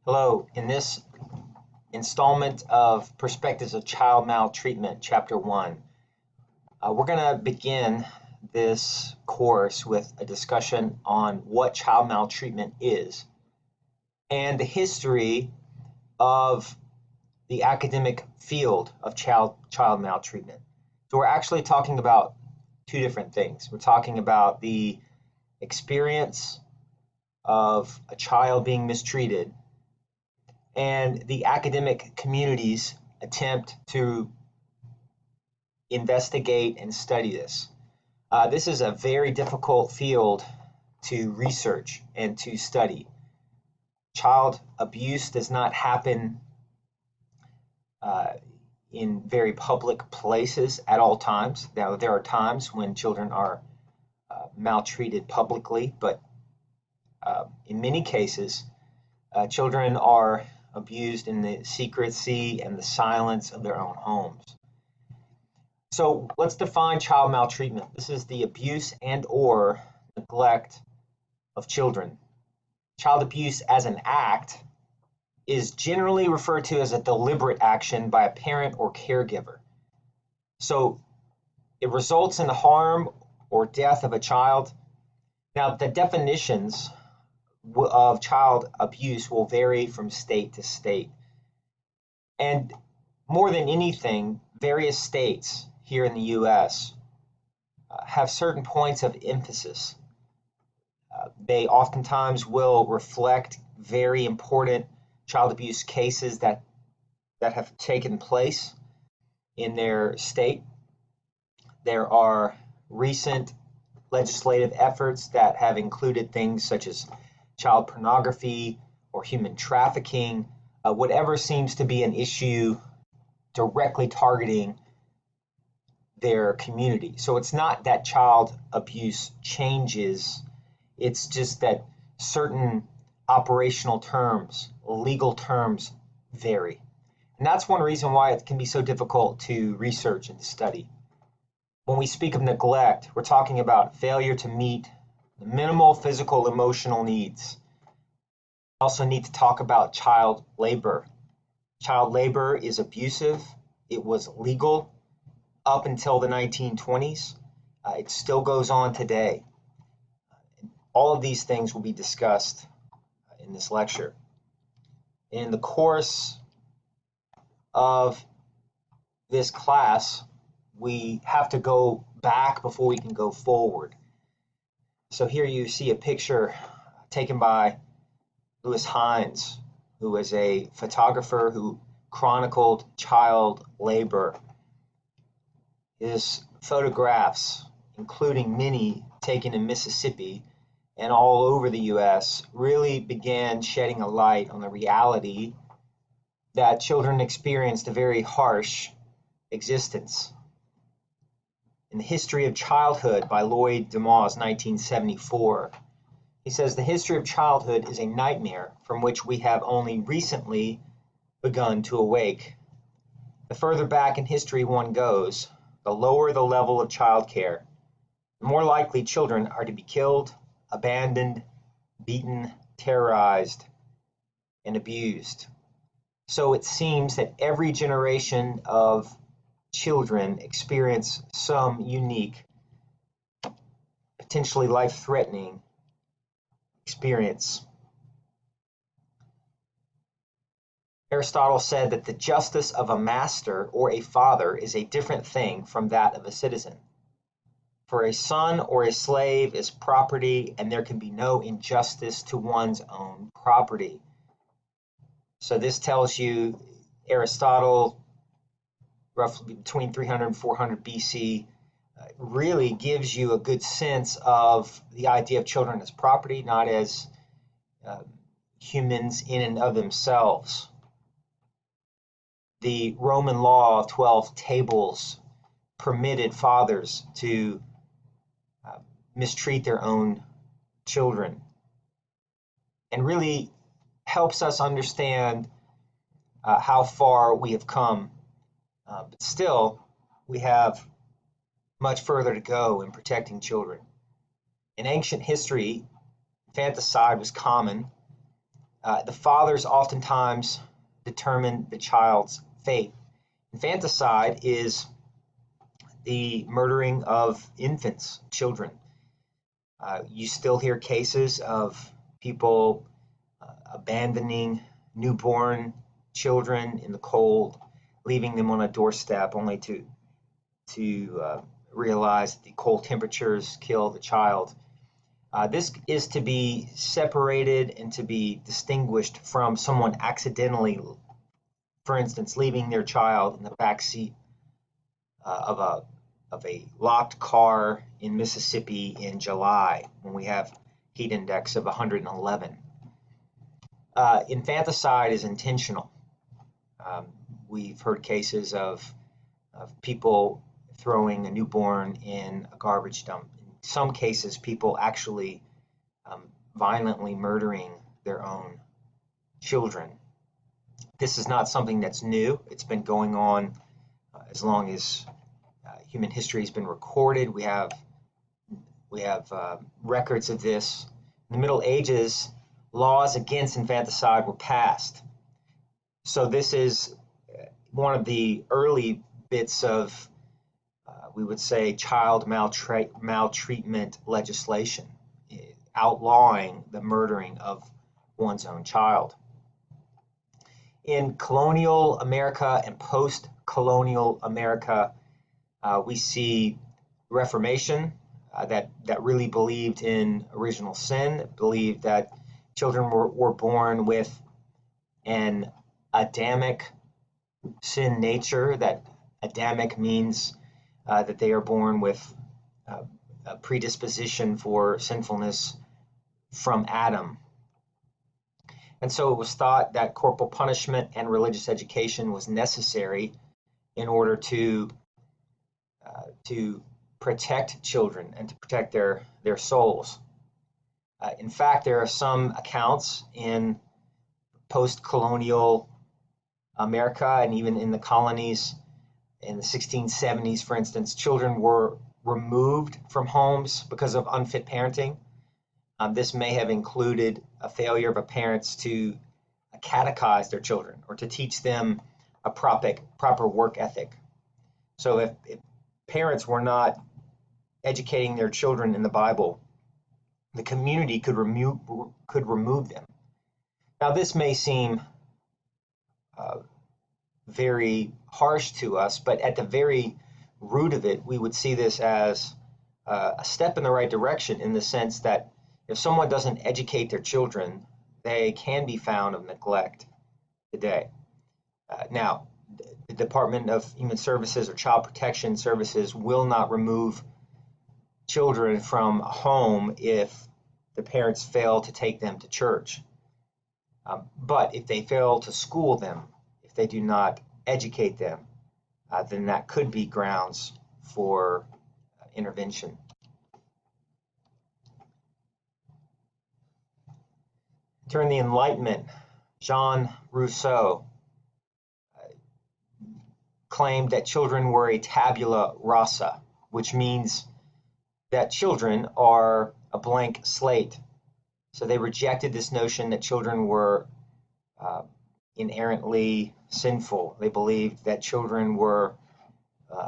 Hello, in this installment of Perspectives of Child Maltreatment, Chapter 1, we're going to begin this course with a discussion on what child maltreatment is and the history of the academic field of child maltreatment. So we're actually talking about two different things. We're talking about the experience of a child being mistreated and the academic community's attempt to investigate and study this. This is a very difficult field to research and to study. Child abuse does not happen in very public places at all times. Now, there are times when children are maltreated publicly, but in many cases, children are abused in the secrecy and the silence of their own homes. So let's define child maltreatment. This is the abuse and or neglect of children. Child abuse as an act is generally referred to as a deliberate action by a parent or caregiver. So it results in the harm or death of a child. Now, the definitions of child abuse will vary from state to state. And more than anything, various states here in the U.S. Have certain points of emphasis. They oftentimes will reflect very important child abuse cases that have taken place in their state. There are recent legislative efforts that have included things such as child pornography or human trafficking, whatever seems to be an issue directly targeting their community. So it's not that child abuse changes, it's just that certain operational terms, legal terms vary. And that's one reason why it can be so difficult to research and study. When we speak of neglect, we're talking about failure to meet the minimal physical, emotional needs. We also need to talk about child labor. Child labor is abusive. It was legal up until the 1920s. It still goes on today. All of these things will be discussed in this lecture. In the course of this class, we have to go back before we can go forward. So here you see a picture taken by Lewis Hines, who was a photographer who chronicled child labor. His photographs, including many taken in Mississippi and all over the U.S., really began shedding a light on the reality that children experienced a very harsh existence. In the History of Childhood by Lloyd DeMause, 1974, he says, "The history of childhood is a nightmare from which we have only recently begun to awake. The further back in history one goes, the lower the level of child care, the more likely children are to be killed, abandoned, beaten, terrorized, and abused. So it seems that every generation of children experience some unique, potentially life-threatening experience." Aristotle said that the justice of a master or a father is a different thing from that of a citizen. For a son or a slave is property, and there can be no injustice to one's own property. So this tells you Aristotle, roughly between 300 and 400 BC, really gives you a good sense of the idea of children as property, not as humans in and of themselves. The Roman law of 12 tables permitted fathers to mistreat their own children, and really helps us understand how far we have come. But still, we have much further to go in protecting children. In ancient history, infanticide was common. the fathers oftentimes determine the child's fate. Infanticide is the murdering of infants, children. You still hear cases of people abandoning newborn children in the cold, leaving them on a doorstep only to realize that the cold temperatures kill the child. This is to be separated and to be distinguished from someone accidentally, for instance, leaving their child in the back seat of a locked car in Mississippi in July when we have heat index of 111. Infanticide is intentional. We've heard cases of people throwing a newborn in a garbage dump. In some cases, people actually violently murdering their own children. This is not something that's new. It's been going on as long as human history has been recorded. We have records of this. In the Middle Ages, laws against infanticide were passed. So this is one of the early bits of, we would say, child maltreatment legislation, outlawing the murdering of one's own child. In colonial America and post-colonial America, we see Reformation that really believed in original sin, believed that children were born with an Adamic sin nature, that Adamic means that they are born with a predisposition for sinfulness from Adam. And so it was thought that corporal punishment and religious education was necessary in order to protect children and to protect their souls. In fact, there are some accounts in post-colonial America and even in the colonies in the 1670s, for instance, children were removed from homes because of unfit parenting. This may have included a failure of parents to catechize their children or to teach them a proper work ethic. So if parents were not educating their children in the Bible, the community could remove them. Now, this may seem very harsh to us, but at the very root of it, we would see this as a step in the right direction, in the sense that if someone doesn't educate their children, they can be found of neglect today. Now, the Department of Human Services or Child Protection Services will not remove children from a home if the parents fail to take them to church. But if they fail to school them, if they do not educate them, then that could be grounds for intervention. During the Enlightenment, Jean Rousseau claimed that children were a tabula rasa, which means that children are a blank slate. So they rejected this notion that children were inherently sinful. They believed that children were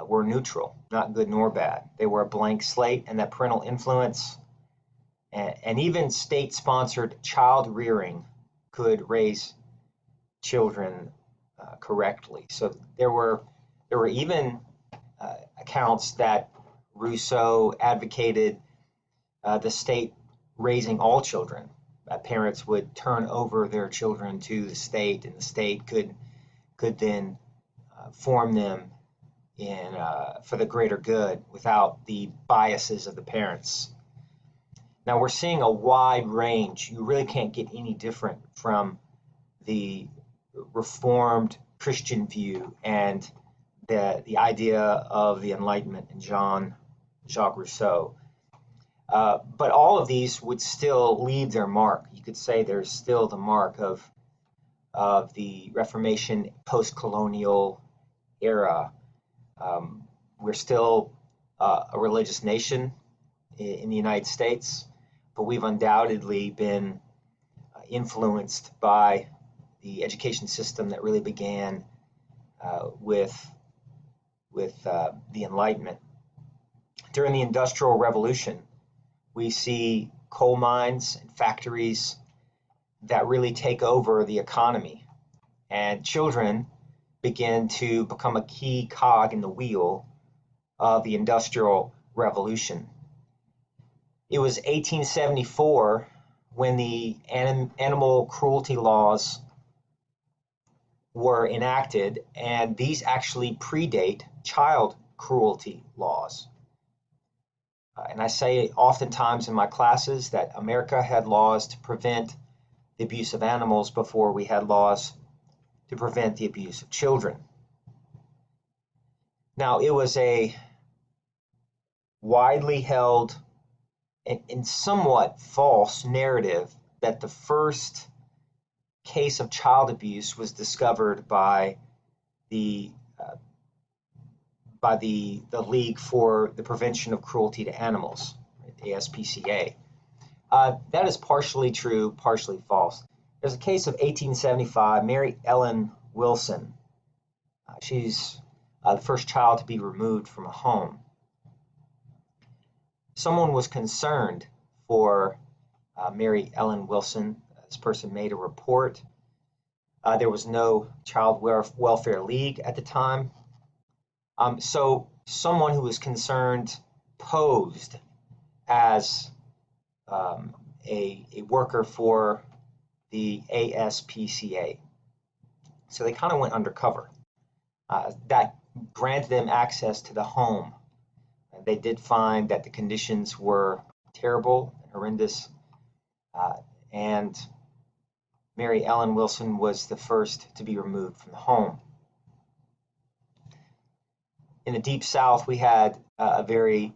neutral, not good nor bad. They were a blank slate, and that parental influence and even state-sponsored child rearing could raise children correctly. So there were even accounts that Rousseau advocated the state raising all children. Parents would turn over their children to the state, and the state could then form them for the greater good without the biases of the parents. Now we're seeing a wide range. You really can't get any different from the Reformed Christian view and the idea of the Enlightenment and Jean-Jacques Rousseau. But all of these would still leave their mark. You could say there's still the mark of the Reformation post-colonial era. We're still a religious nation in the United States, but we've undoubtedly been influenced by the education system that really began with the Enlightenment. During the Industrial Revolution, we see coal mines and factories that really take over the economy, and children begin to become a key cog in the wheel of the Industrial Revolution. It was 1874 when the animal cruelty laws were enacted, and these actually predate child cruelty laws. And I say oftentimes in my classes that America had laws to prevent the abuse of animals before we had laws to prevent the abuse of children. Now, it was a widely held and somewhat false narrative that the first case of child abuse was discovered by the League for the Prevention of Cruelty to Animals, the ASPCA. That is partially true, partially false. There's a case of 1875, Mary Ellen Wilson. She's the first child to be removed from a home. Someone was concerned for Mary Ellen Wilson. This person made a report. There was no Child Welfare League at the time. So someone who was concerned posed as a worker for the ASPCA. So they kind of went undercover. That granted them access to the home. They did find that the conditions were terrible and horrendous, and Mary Ellen Wilson was the first to be removed from the home. In the Deep South, we had a very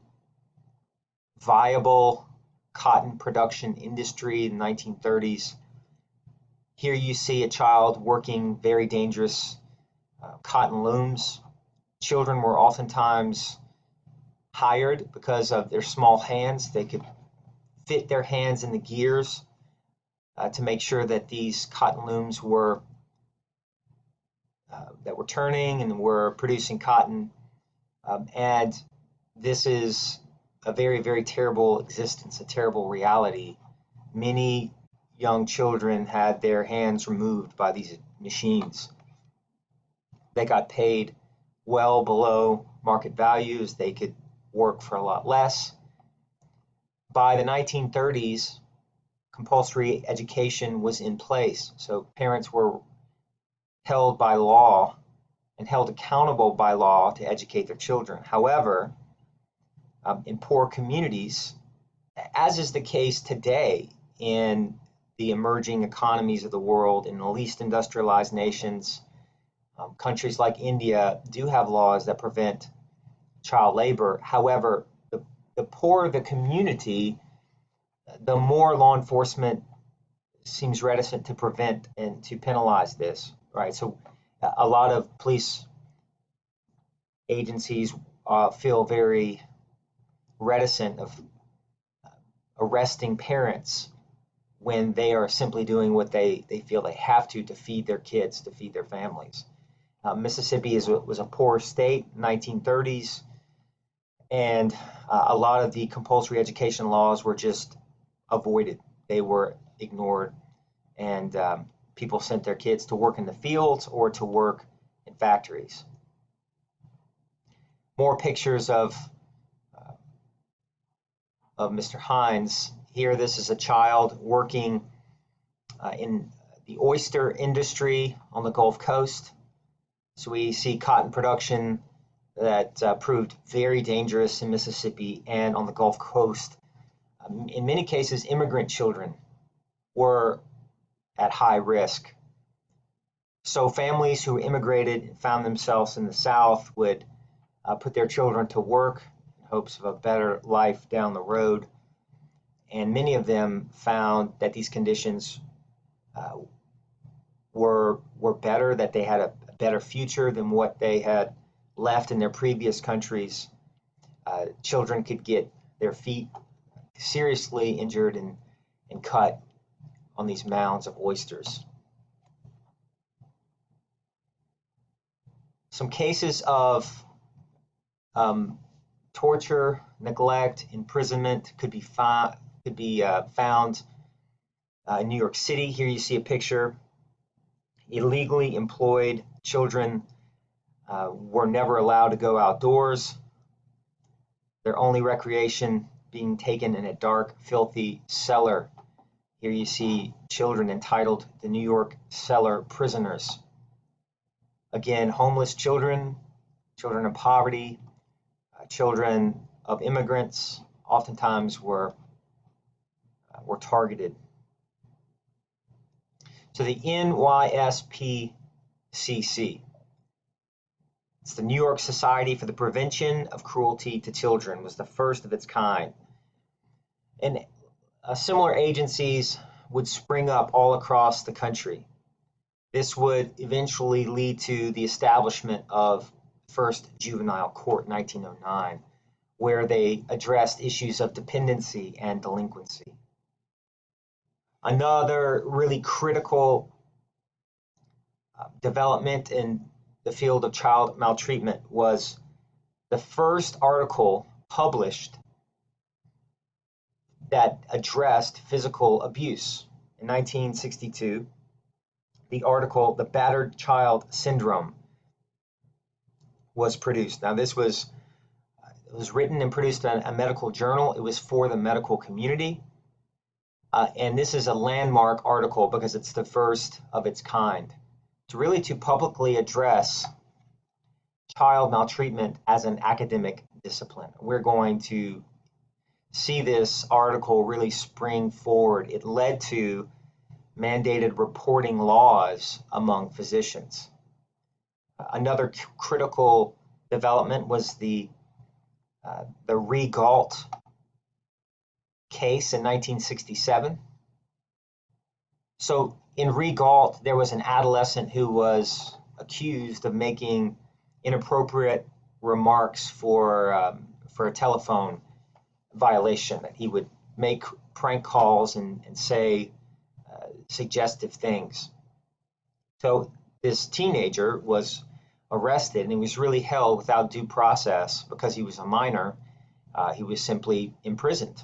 viable cotton production industry in the 1930s. Here you see a child working very dangerous cotton looms. Children were oftentimes hired because of their small hands. They could fit their hands in the gears to make sure that these cotton looms were turning and were producing cotton. And this is a very, very terrible existence, a terrible reality. Many young children had their hands removed by these machines. They got paid well below market values. They could work for a lot less. By the 1930s, compulsory education was in place. So parents were held by law and held accountable by law to educate their children. However, in poor communities, as is the case today in the emerging economies of the world, in the least industrialized nations, countries like India do have laws that prevent child labor. However, the poorer the community, the more law enforcement seems reticent to prevent and to penalize this, right? So a lot of police agencies feel very reticent of arresting parents when they are simply doing what they feel they have to feed their kids, to feed their families. Mississippi was a poor state in the 1930s, and a lot of the compulsory education laws were just avoided. They were ignored, and people sent their kids to work in the fields or to work in factories. More pictures of Mr. Hines. Here, this is a child working in the oyster industry on the Gulf Coast. So we see cotton production that proved very dangerous in Mississippi and on the Gulf Coast. In many cases, immigrant children were at high risk. So families who immigrated and found themselves in the South would put their children to work in hopes of a better life down the road. And many of them found that these conditions were better, that they had a better future than what they had left in their previous countries. Children could get their feet seriously injured and cut on these mounds of oysters. Some cases of torture, neglect, imprisonment could be found in New York City. Here you see a picture. Illegally employed children were never allowed to go outdoors. Their only recreation being taken in a dark, filthy cellar. Here you see children entitled the New York cellar prisoners. Again, homeless children, children of poverty, children of immigrants, oftentimes were targeted. So the NYSPCC, it's the New York Society for the Prevention of Cruelty to Children, was the first of its kind. And similar agencies would spring up all across the country. This would eventually lead to the establishment of First Juvenile Court in 1909, where they addressed issues of dependency and delinquency. Another really critical development in the field of child maltreatment was the first article published that addressed physical abuse. In 1962, the article, The Battered Child Syndrome, was produced. Now, it was written and produced in a medical journal. It was for the medical community. And this is a landmark article because it's the first of its kind. It's really to publicly address child maltreatment as an academic discipline. We're going to see this article really spring forward. It led to mandated reporting laws among physicians. Another critical development was the Re-Gault case in 1967. So in Re-Gault, there was an adolescent who was accused of making inappropriate remarks for a telephone violation, that he would make prank calls and say suggestive things. So this teenager was arrested and he was really held without due process because he was a minor. He was simply imprisoned.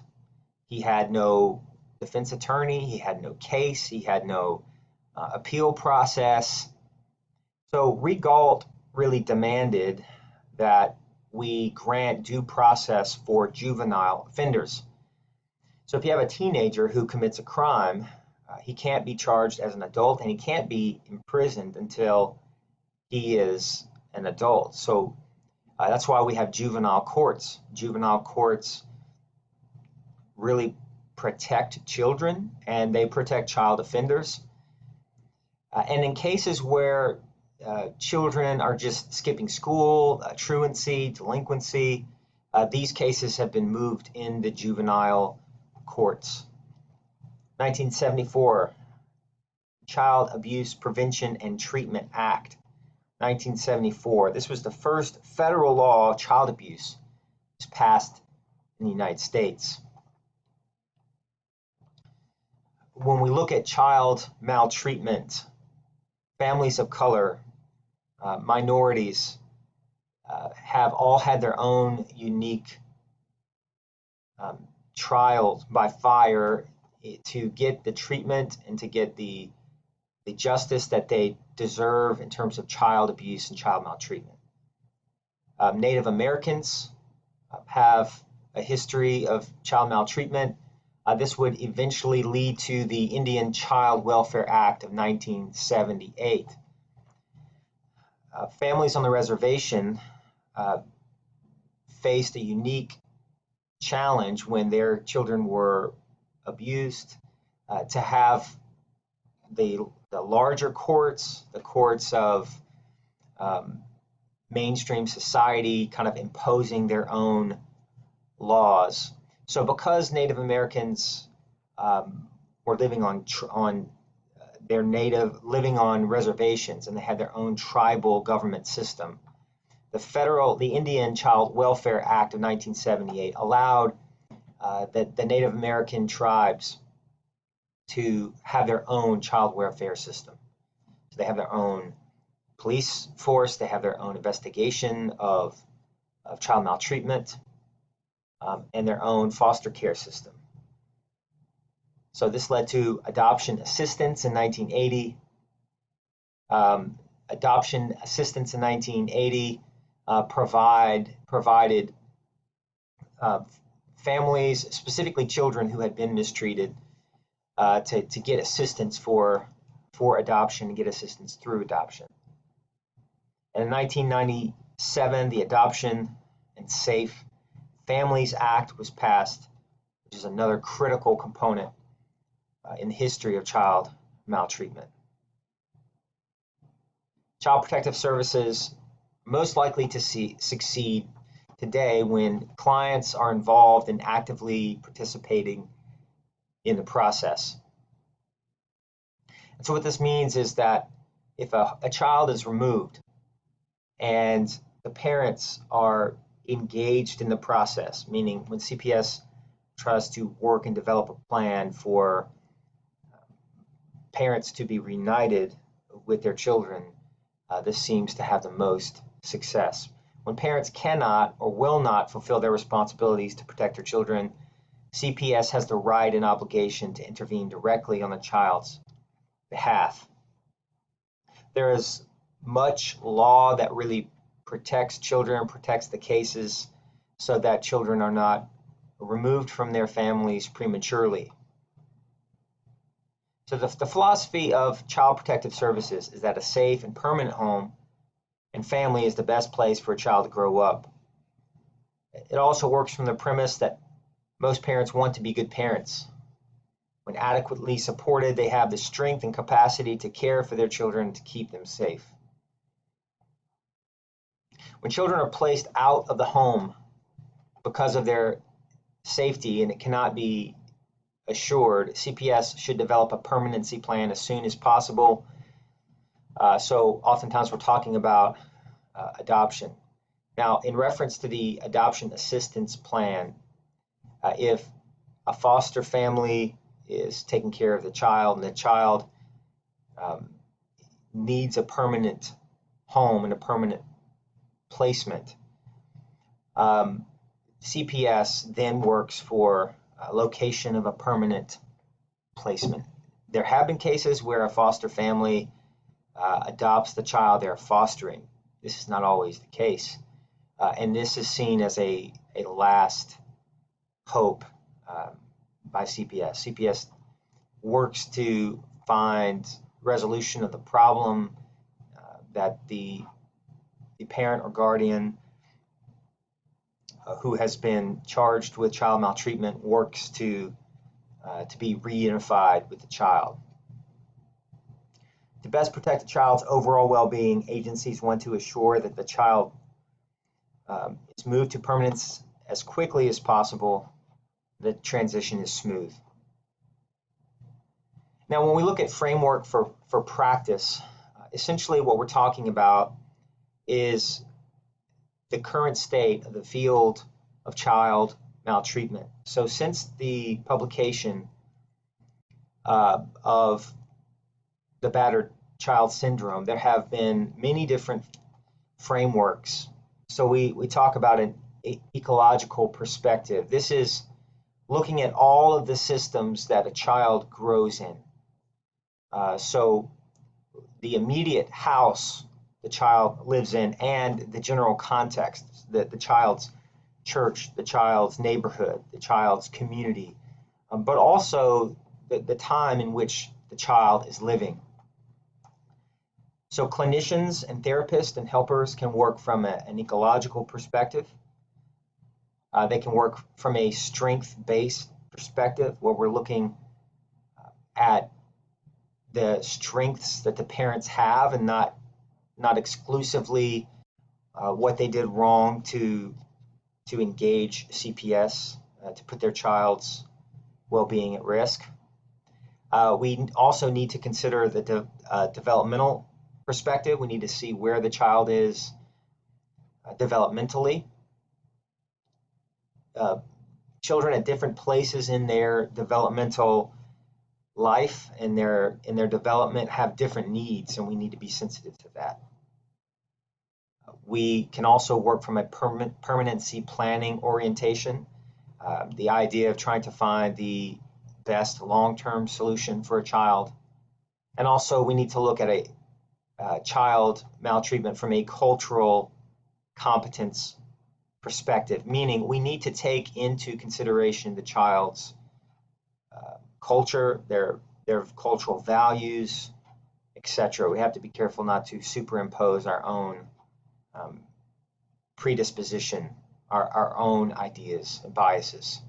He had no defense attorney, he had no case, he had no appeal process. So Re-Gault really demanded that we grant due process for juvenile offenders. So if you have a teenager who commits a crime, he can't be charged as an adult and he can't be imprisoned until he is an adult. So that's why we have juvenile courts. Juvenile courts really protect children and they protect child offenders. And in cases where children are just skipping school, truancy, delinquency, these cases have been moved into juvenile courts. 1974, Child Abuse Prevention and Treatment Act. 1974, this was the first federal law of child abuse was passed in the United States. When we look at child maltreatment, families of color, minorities have all had their own unique trials by fire to get the treatment and to get the justice that they deserve in terms of child abuse and child maltreatment. Native Americans have a history of child maltreatment. This would eventually lead to the Indian Child Welfare Act of 1978. Families on the reservation faced a unique challenge when their children were abused, to have the larger courts, the courts of mainstream society kind of imposing their own laws. So because Native Americans were living living on reservations and they had their own tribal government system, the Indian Child Welfare Act of 1978 allowed the Native American tribes to have their own child welfare system. So they have their own police force, they have their own investigation of child maltreatment, and their own foster care system. So this led to adoption assistance in 1980. Adoption assistance in 1980 provided families, specifically children who had been mistreated, to get assistance for adoption and get assistance through adoption. And in 1997, the Adoption and Safe Families Act was passed, which is another critical component in the history of child maltreatment. Child Protective Services most likely to succeed today when clients are involved and actively participating in the process. And so what this means is that if a child is removed and the parents are engaged in the process, meaning when CPS tries to work and develop a plan for parents to be reunited with their children, this seems to have the most success. When parents cannot or will not fulfill their responsibilities to protect their children, CPS has the right and obligation to intervene directly on the child's behalf. There is much law that really protects children, protects the cases so that children are not removed from their families prematurely. So the philosophy of Child Protective Services is that a safe and permanent home and family is the best place for a child to grow up. It also works from the premise that most parents want to be good parents. When adequately supported, they have the strength and capacity to care for their children to keep them safe. When children are placed out of the home because of their safety and it cannot be assured, CPS should develop a permanency plan as soon as possible. So oftentimes we're talking about adoption. Now, in reference to the adoption assistance plan, if a foster family is taking care of the child and the child needs a permanent home and a permanent placement, CPS then works for location of a permanent placement. There have been cases where a foster family adopts the child they're fostering. This is not always the case. And this is seen as a last hope by CPS. CPS works to find resolution of the problem that the parent or guardian who has been charged with child maltreatment works to be reunified with the child. To best protect the child's overall well-being, agencies want to assure that the child is moved to permanence as quickly as possible. The transition is smooth. Now, when we look at framework for practice, essentially what we're talking about is the current state of the field of child maltreatment. So since the publication of the battered child syndrome, there have been many different frameworks. So we talk about an ecological perspective. This is looking at all of the systems that a child grows in. So the immediate house the child lives in and the general context, the child's church, the child's neighborhood, the child's community, but also the time in which the child is living. So clinicians and therapists and helpers can work from an ecological perspective. They can work from a strength-based perspective where we're looking at the strengths that the parents have and not exclusively what they did wrong to engage CPS to put their child's well-being at risk. We also need to consider the developmental perspective. We need to see where the child is developmentally. Children at different places in their developmental life and their development have different needs, and we need to be sensitive to that. We can also work from a permanency planning orientation, the idea of trying to find the best long-term solution for a child. And also we need to look at a child maltreatment from a cultural competence perspective, meaning we need to take into consideration the child's culture, their cultural values, etc. We have to be careful not to superimpose our own predisposition, our own ideas and biases.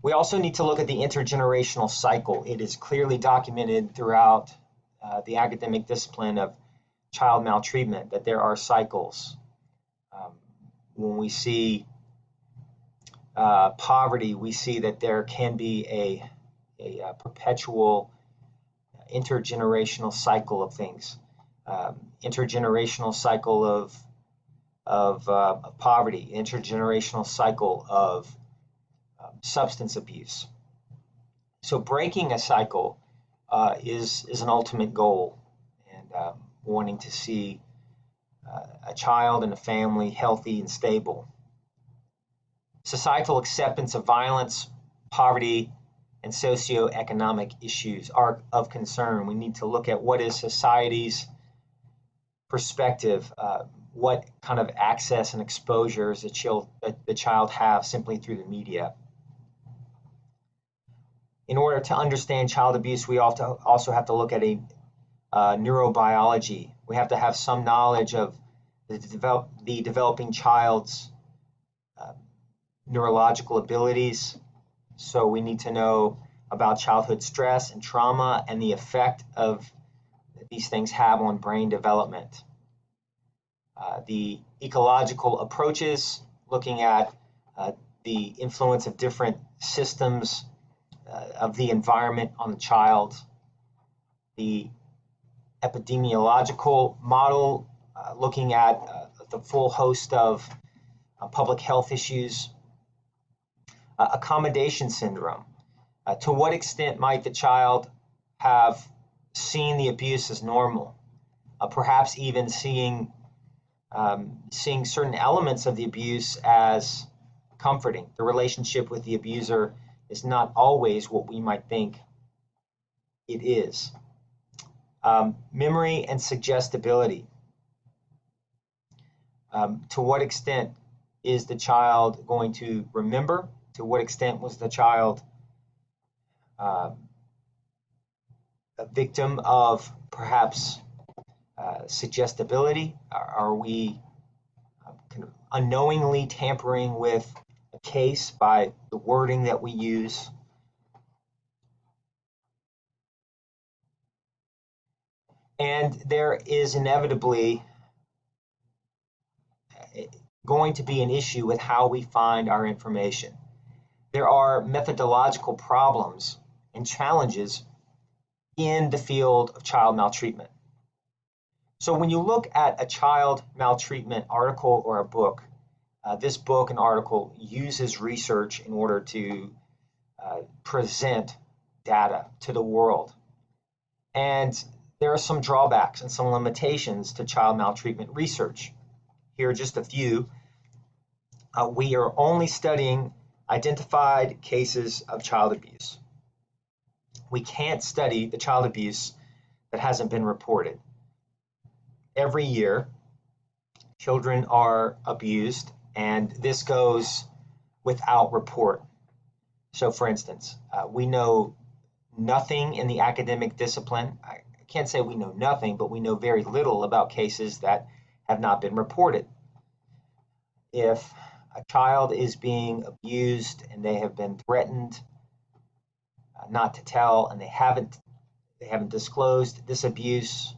We also need to look at the intergenerational cycle. It is clearly documented throughout the academic discipline of child maltreatment that there are cycles. When we see poverty, we see that there can be a perpetual intergenerational cycle of things. Intergenerational cycle of poverty, intergenerational cycle of substance abuse. So breaking a cycle is an ultimate goal, and wanting to see a child and a family healthy and stable. Societal acceptance of violence, poverty, and socioeconomic issues are of concern. We need to look at what is society's perspective, what kind of access and exposures the child have simply through the media. In order to understand child abuse, we also have to look at neurobiology. We have to have some knowledge of the developing child's neurological abilities. So we need to know about childhood stress and trauma and the effect of these things have on brain development. The ecological approaches, looking at the influence of different systems of the environment on the child. The epidemiological model, looking at the full host of public health issues. Accommodation syndrome. To what extent might the child have seen the abuse as normal? Perhaps even seeing certain elements of the abuse as comforting. The relationship with the abuser is not always what we might think it is. Memory and suggestibility. To what extent is the child going to remember? To what extent was the child a victim of perhaps suggestibility? Are we kind of unknowingly tampering with a case by the wording that we use? And there is inevitably going to be an issue with how we find our information. There are methodological problems and challenges in the field of child maltreatment. So when you look at a child maltreatment article or a book, this book and article uses research in order to present data to the world. And there are some drawbacks and some limitations to child maltreatment research. Here are just a few. We are only studying identified cases of child abuse. We can't study the child abuse that hasn't been reported. Every year, children are abused, and this goes without report. So for instance, we know nothing in the academic discipline. I can't say we know nothing, but we know very little about cases that have not been reported. If a child is being abused and they have been threatened not to tell, and they haven't disclosed this abuse,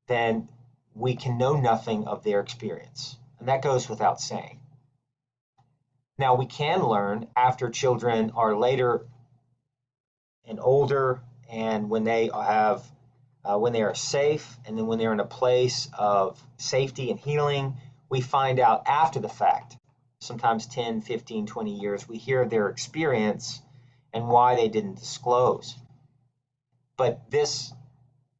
then we can know nothing of their experience, and that goes without saying. Now, we can learn after children are later and older, and when they are safe, and then when they're in a place of safety and healing, we find out after the fact, sometimes 10, 15, 20 years, we hear their experience, and why they didn't disclose. But this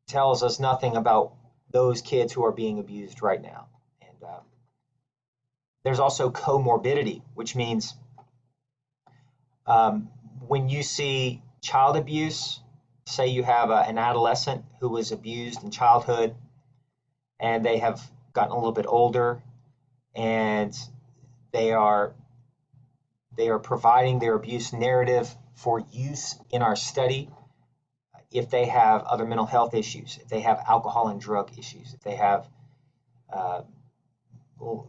tells us nothing about those kids who are being abused right now. And there's also comorbidity, which means when you see child abuse, say you have an adolescent who was abused in childhood and they have gotten a little bit older and they are providing their abuse narrative for use in our study. If they have other mental health issues, if they have alcohol and drug issues, if they have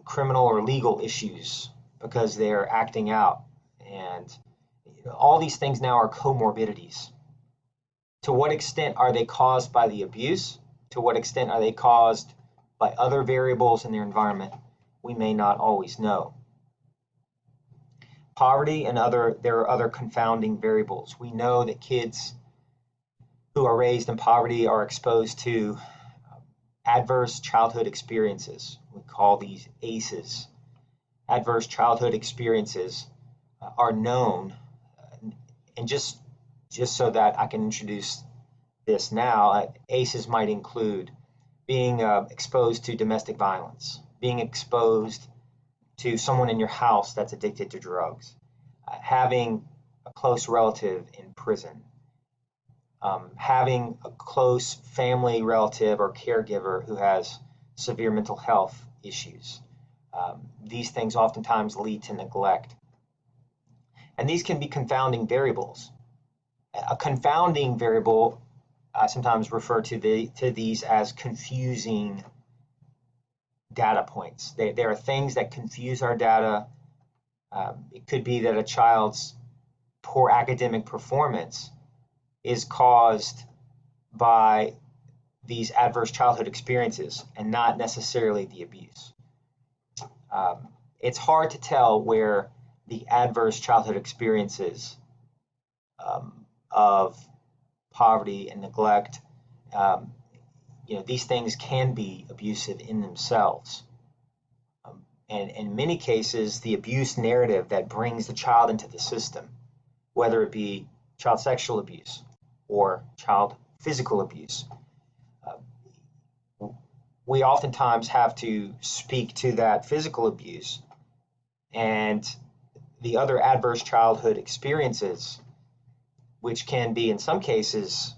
criminal or legal issues because they're acting out, and all these things now are comorbidities. To what extent are they caused by the abuse? To what extent are they caused by other variables in their environment? We may not always know. Poverty and there are other confounding variables. We know that kids who are raised in poverty are exposed to adverse childhood experiences. We call these ACEs. Adverse childhood experiences are known, and just so that I can introduce this now, ACEs might include being exposed to domestic violence, being exposed to someone in your house that's addicted to drugs, having a close relative in prison, having a close family relative or caregiver who has severe mental health issues. These things oftentimes lead to neglect. And these can be confounding variables. A confounding variable, I sometimes refer to these as confusing data points. There are things that confuse our data. It could be that a child's poor academic performance is caused by these adverse childhood experiences and not necessarily the abuse. It's hard to tell where the adverse childhood experiences of poverty and neglect, these things can be abusive in themselves. And in many cases, the abuse narrative that brings the child into the system, whether it be child sexual abuse or child physical abuse, we oftentimes have to speak to that physical abuse and the other adverse childhood experiences, which can be in some cases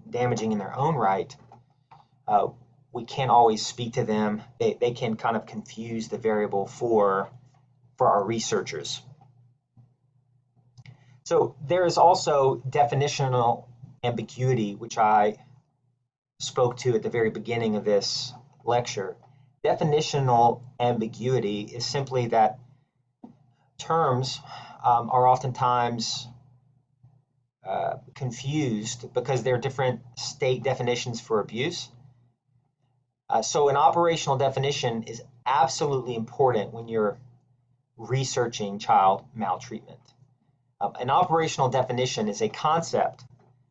damaging in their own right. We can't always speak to them. They can kind of confuse the variable for our researchers. So there is also definitional ambiguity, which I spoke to at the very beginning of this lecture. Definitional ambiguity is simply that terms are oftentimes confused because there are different state definitions for abuse. So an operational definition is absolutely important when you're researching child maltreatment. An operational definition is a concept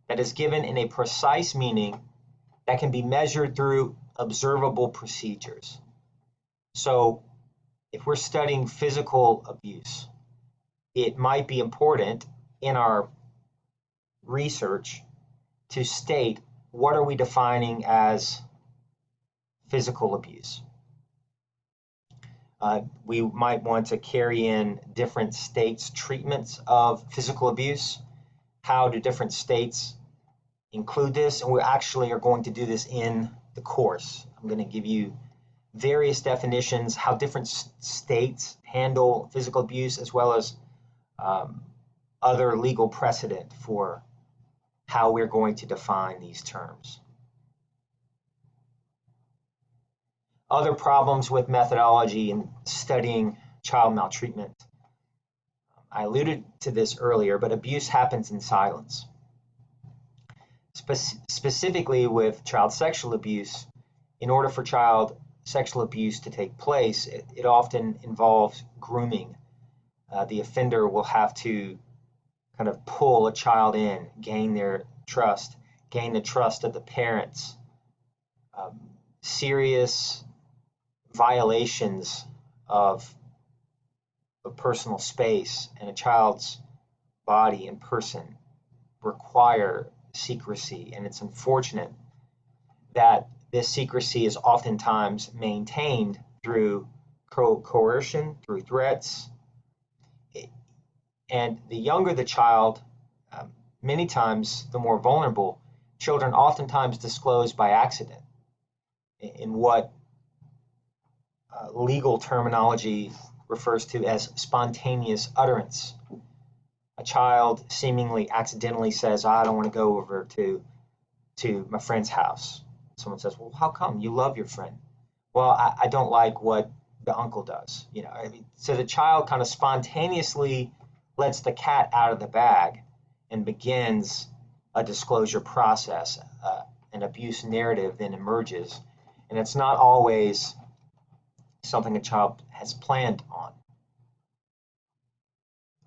that is given in a precise meaning that can be measured through observable procedures. So if we're studying physical abuse, it might be important in our research to state what are we defining as physical abuse. We might want to carry in different states' treatments of physical abuse. How do different states include this? And we actually are going to do this in the course. I'm going to give you various definitions, how different states handle physical abuse, as well as other legal precedent for how we're going to define these terms. Other problems with methodology in studying child maltreatment. I alluded to this earlier, but abuse happens in silence. Specifically with child sexual abuse, in order for child sexual abuse to take place, it often involves grooming. The offender will have to kind of pull a child in, gain their trust, gain the trust of the parents. Serious violations of personal space and a child's body and person require secrecy, and it's unfortunate that this secrecy is oftentimes maintained through coercion, through threats. And the younger the child, many times the more vulnerable, children oftentimes disclose by accident in what legal terminology refers to as spontaneous utterance. A child seemingly accidentally says, I don't want to go over to my friend's house. Someone says, well, how come? You love your friend. Well, I don't like what the uncle does. So the child kind of spontaneously lets the cat out of the bag and begins a disclosure process. An abuse narrative then emerges, and it's not always something a child has planned on.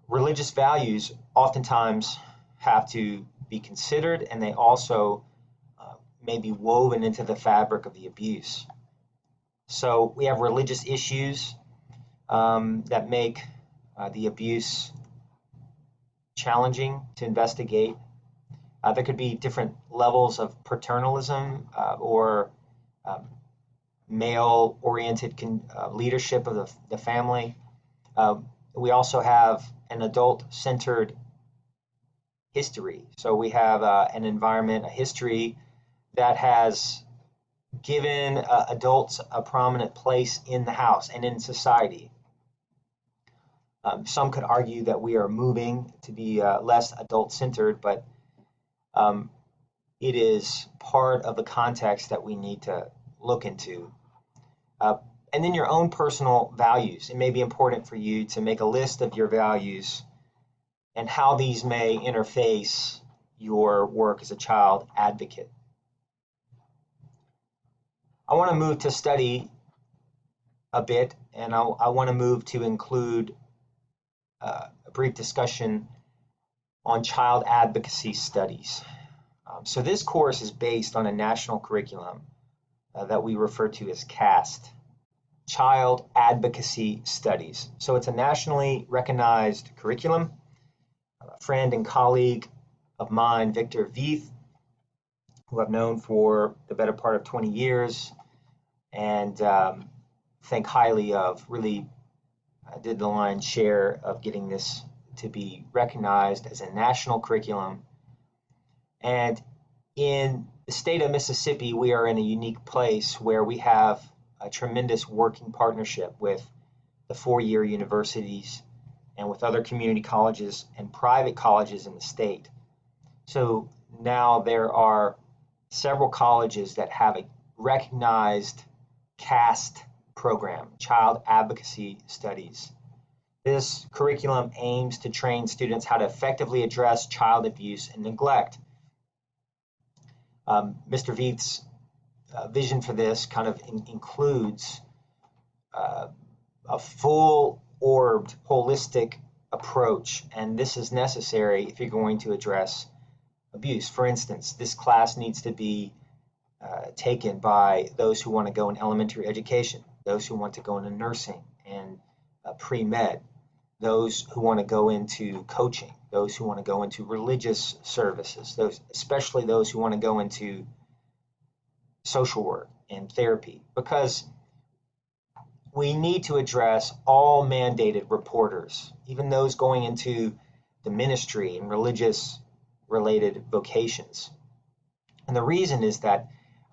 Religious values oftentimes have to be considered, and they also may be woven into the fabric of the abuse. So we have religious issues that make the abuse challenging to investigate. There could be different levels of paternalism or male-oriented leadership of the family. We also have an adult-centered history. So we have an environment, a history that has given adults a prominent place in the house and in society. Some could argue that we are moving to be less adult-centered, but it is part of the context that we need to look into. And then your own personal values. It may be important for you to make a list of your values and how these may interface your work as a child advocate. I want to move to study a bit, and I want to move to include a brief discussion on child advocacy studies. So this course is based on a national curriculum that we refer to as CAST, Child Advocacy Studies. So it's a nationally recognized curriculum. A friend and colleague of mine, Victor Vieth, who I've known for the better part of 20 years and think highly of, really did the lion's share of getting this to be recognized as a national curriculum. And in the state of Mississippi, we are in a unique place where we have a tremendous working partnership with the four-year universities and with other community colleges and private colleges in the state. So now there are several colleges that have a recognized CAST program, Child Advocacy Studies. This curriculum aims to train students how to effectively address child abuse and neglect. Mr. Vieth's vision for this kind of includes a full-orbed, holistic approach, and this is necessary if you're going to address abuse. For instance, this class needs to be taken by those who want to go in elementary education, those who want to go into nursing and pre-med, those who want to go into coaching, those who want to go into religious services, especially those who want to go into social work and therapy, because we need to address all mandated reporters, even those going into the ministry and religious related vocations. And the reason is that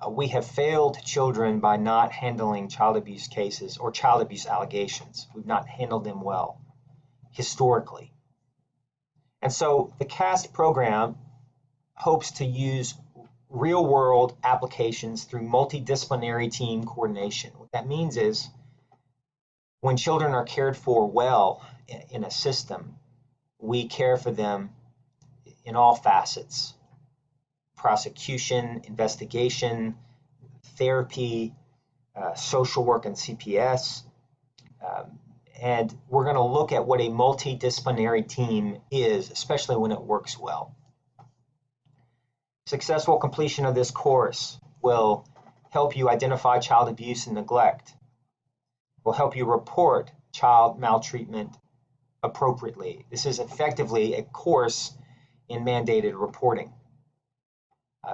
we have failed children by not handling child abuse cases or child abuse allegations. We've not handled them well historically. And so the CAST program hopes to use real-world applications through multidisciplinary team coordination. What that means is when children are cared for well in a system, we care for them in all facets: prosecution, investigation, therapy, social work and CPS. And we're going to look at what a multidisciplinary team is, especially when it works well. Successful completion of this course will help you identify child abuse and neglect, will help you report child maltreatment appropriately. This is effectively a course in mandated reporting.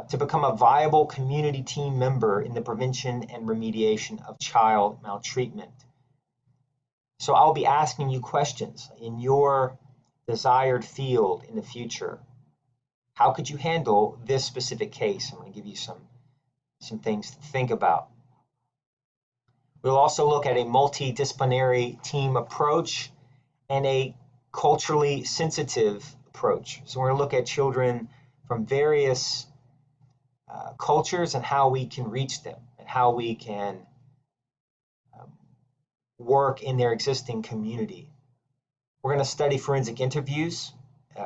To become a viable community team member in the prevention and remediation of child maltreatment. So I'll be asking you questions in your desired field in the future. How could you handle this specific case? I'm going to give you some things to think about. We'll also look at a multidisciplinary team approach and a culturally sensitive approach. So we're going to look at children from various cultures and how we can reach them and how we can work in their existing community. We're going to study forensic interviews,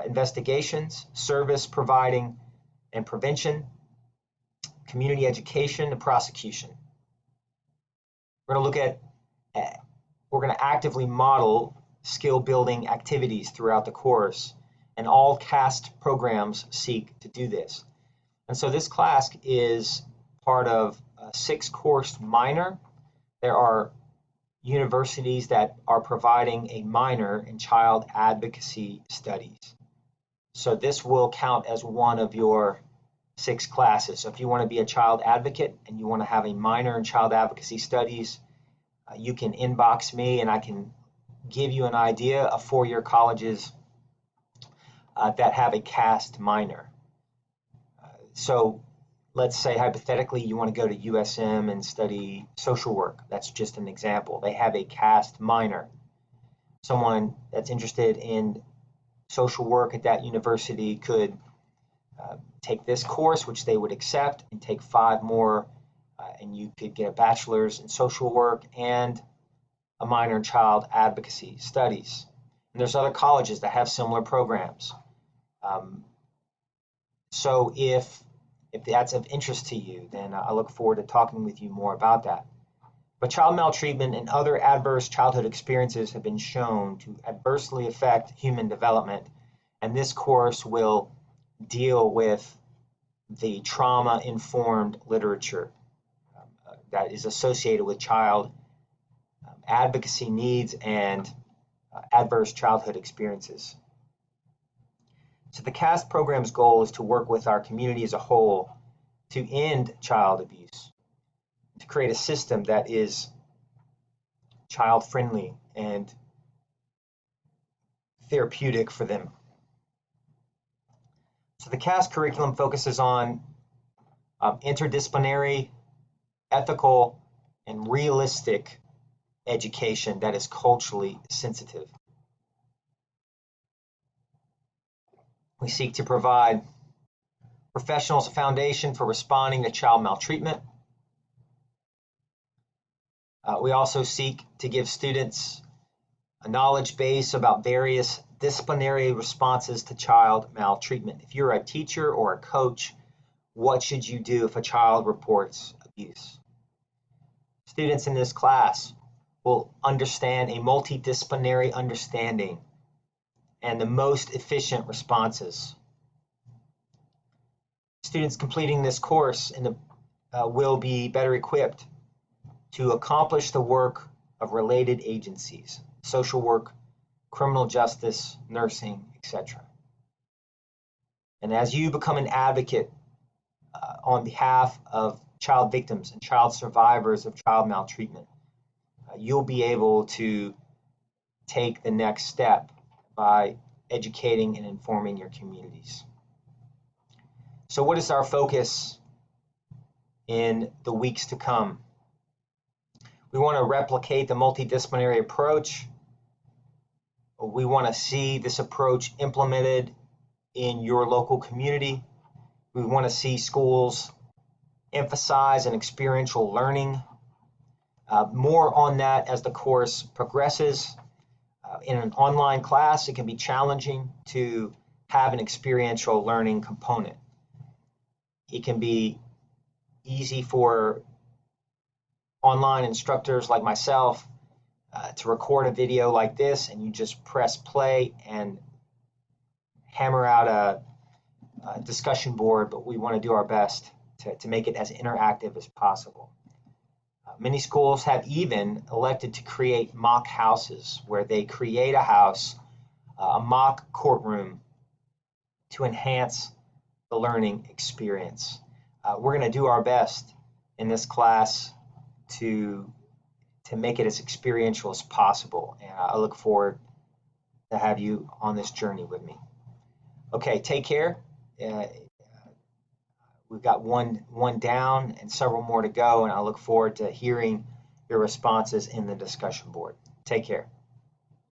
investigations, service providing and prevention, community education, and prosecution. We're going to look at, we're going to actively model skill building activities throughout the course, and all CAST programs seek to do this. And so this class is part of a 6-course minor. There are universities that are providing a minor in child advocacy studies. So this will count as one of your 6 classes. So if you want to be a child advocate and you want to have a minor in child advocacy studies, you can inbox me and I can give you an idea of 4-year colleges that have a CAST minor. So let's say hypothetically you want to go to USM and study social work. That's just an example. They have a CAST minor. Someone that's interested in social work at that university could take this course, which they would accept, and take 5 more, and you could get a bachelor's in social work and a minor in child advocacy studies. And there's other colleges that have similar programs. So if that's of interest to you, then I look forward to talking with you more about that. But child maltreatment and other adverse childhood experiences have been shown to adversely affect human development, and this course will deal with the trauma-informed literature that is associated with child advocacy needs and adverse childhood experiences. So the CAST program's goal is to work with our community as a whole to end child abuse, to create a system that is child-friendly and therapeutic for them. So the CAST curriculum focuses on interdisciplinary, ethical, and realistic education that is culturally sensitive. We seek to provide professionals a foundation for responding to child maltreatment. We also seek to give students a knowledge base about various disciplinary responses to child maltreatment. If you're a teacher or a coach, what should you do if a child reports abuse? Students in this class will understand a multidisciplinary understanding and the most efficient responses. Students completing this course will be better equipped to accomplish the work of related agencies, social work, criminal justice, nursing, etc. And as you become an advocate on behalf of child victims and child survivors of child maltreatment, you'll be able to take the next step by educating and informing your communities. So what is our focus in the weeks to come? We want to replicate the multidisciplinary approach. We want to see this approach implemented in your local community. We want to see schools emphasize an experiential learning. More on that as the course progresses. In an online class, it can be challenging to have an experiential learning component. It can be easy for online instructors like myself to record a video like this, and you just press play and hammer out a discussion board, but we want to do our best to make it as interactive as possible. Many schools have even elected to create mock houses where they create a house, a mock courtroom, to enhance the learning experience. We're going to do our best in this class to make it as experiential as possible, and I look forward to have you on this journey with me. Okay, take care. We've got one down and several more to go, and I look forward to hearing your responses in the discussion board. Take care.